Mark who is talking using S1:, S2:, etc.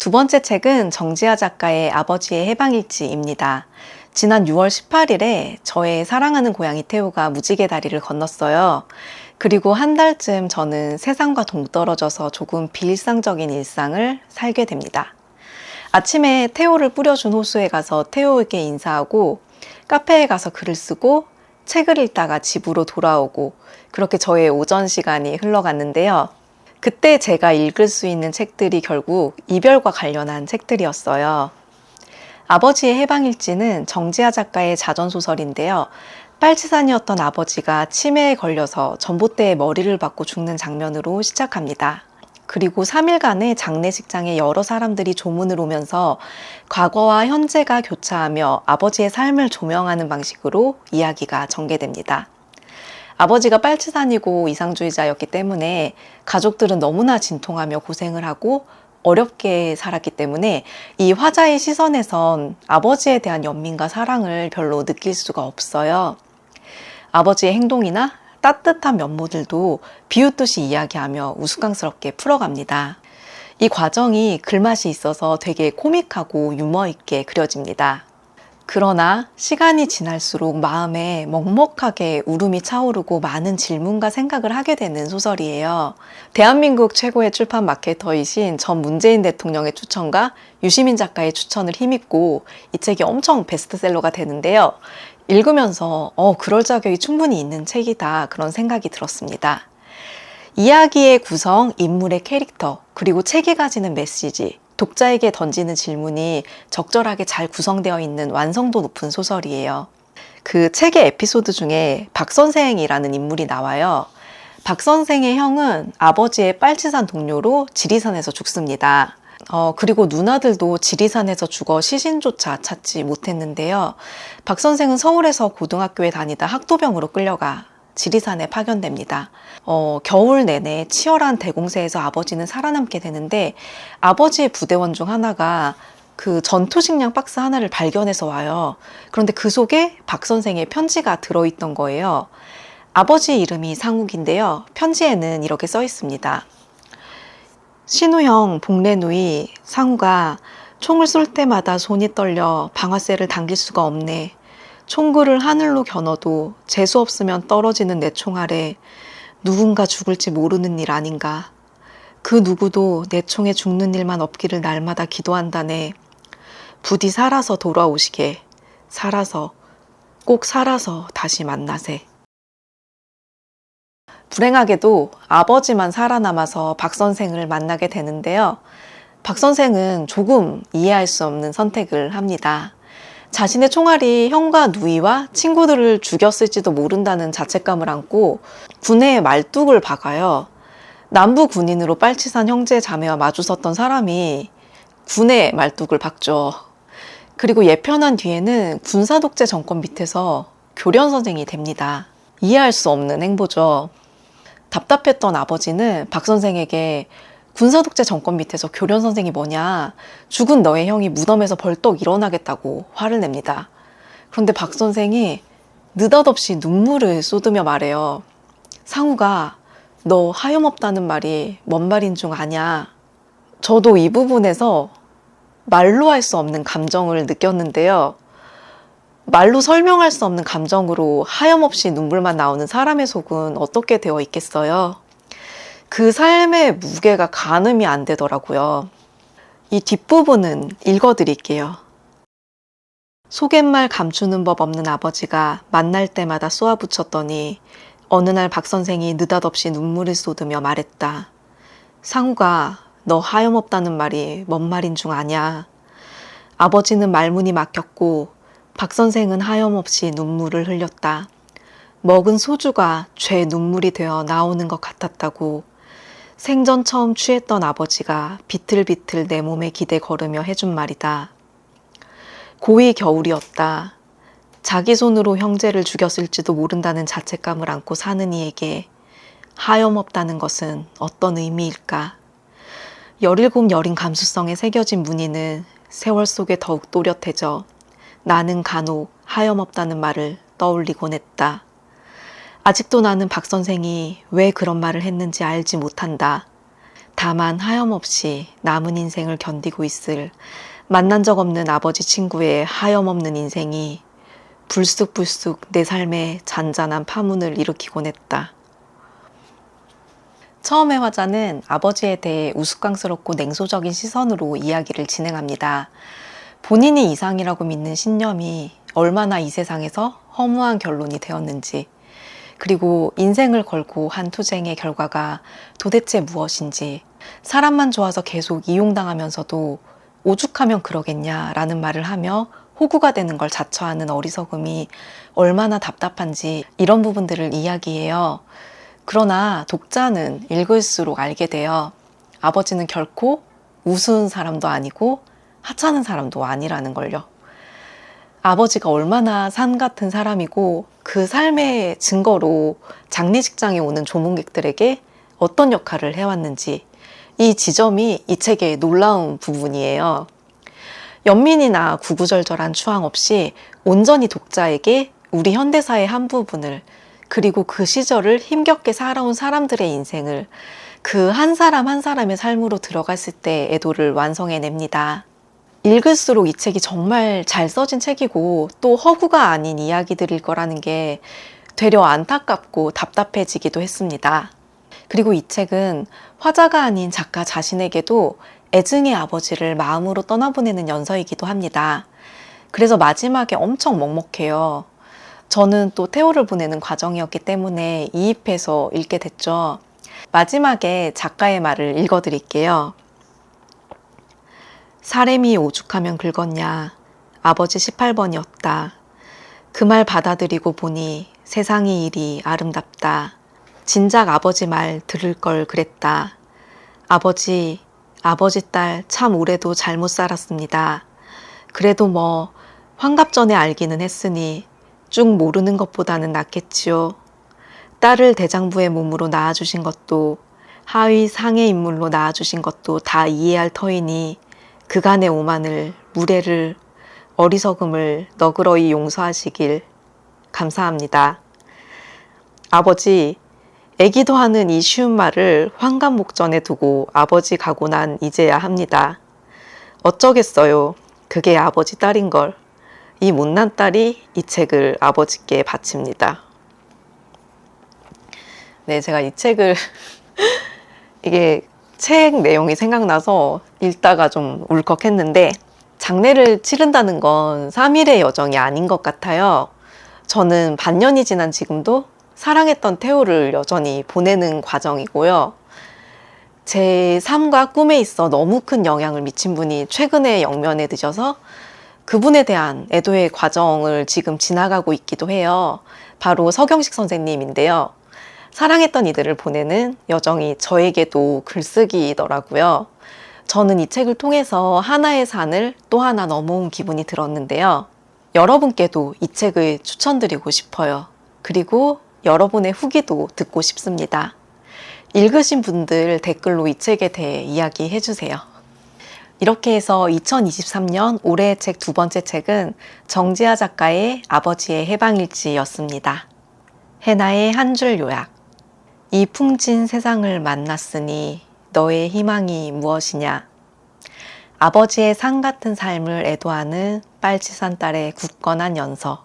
S1: 두 번째 책은 정지아 작가의 아버지의 해방일지입니다. 지난 6월 18일에 저의 사랑하는 고양이 태우가 무지개 다리를 건넜어요. 그리고 한 달쯤 저는 세상과 동떨어져서 조금 비일상적인 일상을 살게 됩니다. 아침에 태호를 뿌려준 호수에 가서 태호에게 인사하고 카페에 가서 글을 쓰고 책을 읽다가 집으로 돌아오고 그렇게 저의 오전 시간이 흘러갔는데요. 그때 제가 읽을 수 있는 책들이 결국 이별과 관련한 책들이었어요. 아버지의 해방일지는 정지아 작가의 자전소설인데요. 빨치산이었던 아버지가 치매에 걸려서 전봇대에 머리를 박고 죽는 장면으로 시작합니다. 그리고 3일간의 장례식장에 여러 사람들이 조문을 오면서 과거와 현재가 교차하며 아버지의 삶을 조명하는 방식으로 이야기가 전개됩니다. 아버지가 빨치산이고 이상주의자였기 때문에 가족들은 너무나 진통하며 고생을 하고 어렵게 살았기 때문에 이 화자의 시선에선 아버지에 대한 연민과 사랑을 별로 느낄 수가 없어요. 아버지의 행동이나 따뜻한 면모들도 비웃듯이 이야기하며 우스꽝스럽게 풀어갑니다. 이 과정이 글맛이 있어서 되게 코믹하고 유머 있게 그려집니다. 그러나 시간이 지날수록 마음에 먹먹하게 울음이 차오르고 많은 질문과 생각을 하게 되는 소설이에요. 대한민국 최고의 출판 마케터이신 전 문재인 대통령의 추천과 유시민 작가의 추천을 힘입고 이 책이 엄청 베스트셀러가 되는데요. 읽으면서 그럴 자격이 충분히 있는 책이다 그런 생각이 들었습니다. 이야기의 구성, 인물의 캐릭터, 그리고 책이 가지는 메시지, 독자에게 던지는 질문이 적절하게 잘 구성되어 있는 완성도 높은 소설이에요. 그 책의 에피소드 중에 박 선생이라는 인물이 나와요. 박 선생의 형은 아버지의 빨치산 동료로 지리산에서 죽습니다. 그리고 누나들도 지리산에서 죽어 시신조차 찾지 못했는데요. 박 선생은 서울에서 고등학교에 다니다 학도병으로 끌려가 지리산에 파견됩니다. 겨울 내내 치열한 대공세에서 아버지는 살아남게 되는데 아버지의 부대원 중 하나가 그 전투식량 박스 하나를 발견해서 와요. 그런데 그 속에 박 선생의 편지가 들어있던 거예요. 아버지 이름이 상욱인데요. 편지에는 이렇게 써 있습니다. 신우형 복래누이 상우가 총을 쏠 때마다 손이 떨려 방아쇠를 당길 수가 없네. 총구를 하늘로 겨눠도 재수 없으면 떨어지는 내 총알에 누군가 죽을지 모르는 일 아닌가. 그 누구도 내 총에 죽는 일만 없기를 날마다 기도한다네. 부디 살아서 돌아오시게. 살아서, 꼭 살아서 다시 만나세. 불행하게도 아버지만 살아남아서 박 선생을 만나게 되는데요. 박 선생은 조금 이해할 수 없는 선택을 합니다. 자신의 총알이 형과 누이와 친구들을 죽였을지도 모른다는 자책감을 안고 군의 말뚝을 박아요. 남부 군인으로 빨치산 형제 자매와 마주섰던 사람이 군의 말뚝을 박죠. 그리고 예편한 뒤에는 군사독재 정권 밑에서 교련 선생이 됩니다. 이해할 수 없는 행보죠. 답답했던 아버지는 박 선생에게 군사독재 정권 밑에서 교련 선생이 뭐냐, 죽은 너의 형이 무덤에서 벌떡 일어나겠다고 화를 냅니다. 그런데 박 선생이 느닷없이 눈물을 쏟으며 말해요. 상우가 너 하염없다는 말이 뭔 말인 줄 아냐. 저도 이 부분에서 말로 할 수 없는 감정을 느꼈는데요. 말로 설명할 수 없는 감정으로 하염없이 눈물만 나오는 사람의 속은 어떻게 되어 있겠어요? 그 삶의 무게가 가늠이 안 되더라고요. 이 뒷부분은 읽어드릴게요. 속갯말 감추는 법 없는 아버지가 만날 때마다 쏘아붙였더니 어느 날 박 선생이 느닷없이 눈물을 쏟으며 말했다. 상우가 너 하염없다는 말이 뭔 말인 줄 아냐. 아버지는 말문이 막혔고 박 선생은 하염없이 눈물을 흘렸다. 먹은 소주가 죄 눈물이 되어 나오는 것 같았다고. 생전 처음 취했던 아버지가 비틀비틀 내 몸에 기대 걸으며 해준 말이다. 고이 겨울이었다. 자기 손으로 형제를 죽였을지도 모른다는 자책감을 안고 사는 이에게 하염없다는 것은 어떤 의미일까? 17 여린 감수성에 새겨진 무늬는 세월 속에 더욱 또렷해져 나는 간혹 하염없다는 말을 떠올리곤 했다. 아직도 나는 박 선생이 왜 그런 말을 했는지 알지 못한다. 다만 하염없이 남은 인생을 견디고 있을 만난 적 없는 아버지 친구의 하염없는 인생이 불쑥불쑥 내 삶에 잔잔한 파문을 일으키곤 했다. 처음에 화자는 아버지에 대해 우스꽝스럽고 냉소적인 시선으로 이야기를 진행합니다. 본인이 이상이라고 믿는 신념이 얼마나 이 세상에서 허무한 결론이 되었는지, 그리고 인생을 걸고 한 투쟁의 결과가 도대체 무엇인지, 사람만 좋아서 계속 이용당하면서도 오죽하면 그러겠냐라는 말을 하며 호구가 되는 걸 자처하는 어리석음이 얼마나 답답한지 이런 부분들을 이야기해요. 그러나 독자는 읽을수록 알게 돼요. 아버지는 결코 우스운 사람도 아니고 하찮은 사람도 아니라는 걸요. 아버지가 얼마나 산 같은 사람이고 그 삶의 증거로 장례식장에 오는 조문객들에게 어떤 역할을 해왔는지, 이 지점이 이 책의 놀라운 부분이에요. 연민이나 구구절절한 추앙 없이 온전히 독자에게 우리 현대사의 한 부분을, 그리고 그 시절을 힘겹게 살아온 사람들의 인생을 그 한 사람 한 사람의 삶으로 들어갔을 때 애도를 완성해냅니다. 읽을수록 이 책이 정말 잘 써진 책이고 또 허구가 아닌 이야기들일 거라는 게 되려 안타깝고 답답해지기도 했습니다. 그리고 이 책은 화자가 아닌 작가 자신에게도 애증의 아버지를 마음으로 떠나보내는 연서이기도 합니다. 그래서 마지막에 엄청 먹먹해요. 저는 또 태호를 보내는 과정이었기 때문에 이입해서 읽게 됐죠. 마지막에 작가의 말을 읽어드릴게요. 사람이 오죽하면 긁었냐. 아버지 18번이었다. 그 말 받아들이고 보니 세상이 이리 아름답다. 진작 아버지 말 들을 걸 그랬다. 아버지 딸 참 올해도 잘못 살았습니다. 그래도 뭐 환갑 전에 알기는 했으니 쭉 모르는 것보다는 낫겠지요. 딸을 대장부의 몸으로 낳아주신 것도 하위 상의 인물로 낳아주신 것도 다 이해할 터이니 그간의 오만을, 무례를, 어리석음을 너그러이 용서하시길 감사합니다. 아버지, 애기도 하는 이 쉬운 말을 환갑 목전에 두고 아버지 가고 난 이제야 합니다. 어쩌겠어요. 그게 아버지 딸인걸. 이 못난 딸이 이 책을 아버지께 바칩니다. 네, 제가 이 책을 이게 책 내용이 생각나서 읽다가 좀 울컥했는데, 장례를 치른다는 건 3일의 여정이 아닌 것 같아요. 저는 반년이 지난 지금도 사랑했던 태호를 여전히 보내는 과정이고요. 제 삶과 꿈에 있어 너무 큰 영향을 미친 분이 최근에 영면에 드셔서 그분에 대한 애도의 과정을 지금 지나가고 있기도 해요. 바로 서경식 선생님인데요. 사랑했던 이들을 보내는 여정이 저에게도 글쓰기더라고요. 저는 이 책을 통해서 하나의 산을 또 하나 넘어온 기분이 들었는데요. 여러분께도 이 책을 추천드리고 싶어요. 그리고 여러분의 후기도 듣고 싶습니다. 읽으신 분들 댓글로 이 책에 대해 이야기해 주세요. 이렇게 해서 2023년 올해의 책 두 번째 책은 정지아 작가의 아버지의 해방일지였습니다. 해나의 한 줄 요약. 이 풍진 세상을 만났으니 너의 희망이 무엇이냐. 아버지의 산 같은 삶을 애도하는 빨치산 딸의 굳건한 연서.